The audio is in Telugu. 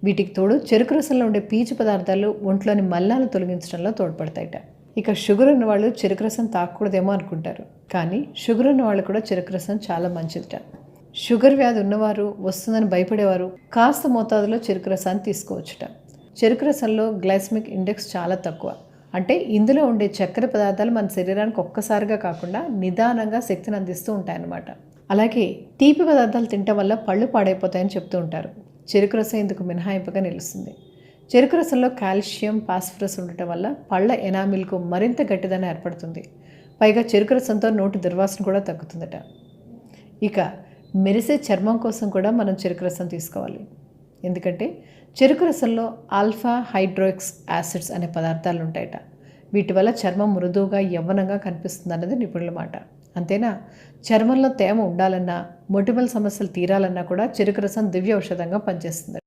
వీటికి తోడు చెరుకు రసంలో ఉండే పీచు పదార్థాలు ఒంట్లోని మల్లాలను తొలగించడంలో తోడ్పడతాయట. ఇక షుగర్ ఉన్న వాళ్ళు చెరుకు రసం తాగకూడదేమో అనుకుంటారు, కానీ షుగర్ ఉన్న వాళ్ళు కూడా చెరుకు రసం చాలా మంచిదిట. షుగర్ వ్యాధి ఉన్నవారు, వస్తుందని భయపడేవారు కాస్త మోతాదులో చెరుకు రసాన్ని తీసుకోవచ్చుట. చెరుకు రసంలో గ్లైసెమిక్ ఇండెక్స్ చాలా తక్కువ. అంటే ఇందులో ఉండే చక్కెర పదార్థాలు మన శరీరానికి ఒక్కసారిగా కాకుండా నిదానంగా శక్తిని అందిస్తూ ఉంటాయన్నమాట. అలాగే తీపి పదార్థాలు తినటం వల్ల పళ్ళు పాడైపోతాయని చెప్తూ ఉంటారు. చెరుకు రసం ఇందుకు మినహాయింపుగా నిలుస్తుంది. చెరుకు రసంలో కాల్షియం, ఫాస్ఫరస్ ఉండటం వల్ల పళ్ళ ఎనామిల్కు మరింత గట్టిదనం ఏర్పడుతుంది. పైగా చెరుకు రసంతో నోటి దుర్వాసన కూడా తగ్గుతుందట. ఇక మెరిసే చర్మం కోసం కూడా మనం చెరుకు రసం తీసుకోవాలి. ఎందుకంటే చెరుకు రసంలో ఆల్ఫా హైడ్రోక్స్ యాసిడ్స్ అనే పదార్థాలు ఉంటాయట. వీటి వల్ల చర్మం మృదువుగా, యవ్వనంగా కనిపిస్తుంది అన్నది నిపుణుల మాట. అంతేనా, చర్మంలో తేమ ఉండాలన్నా, మొటిమల సమస్యలు తీరాలన్నా కూడా చెరుకు రసం దివ్య ఔషధంగా పనిచేస్తుంది.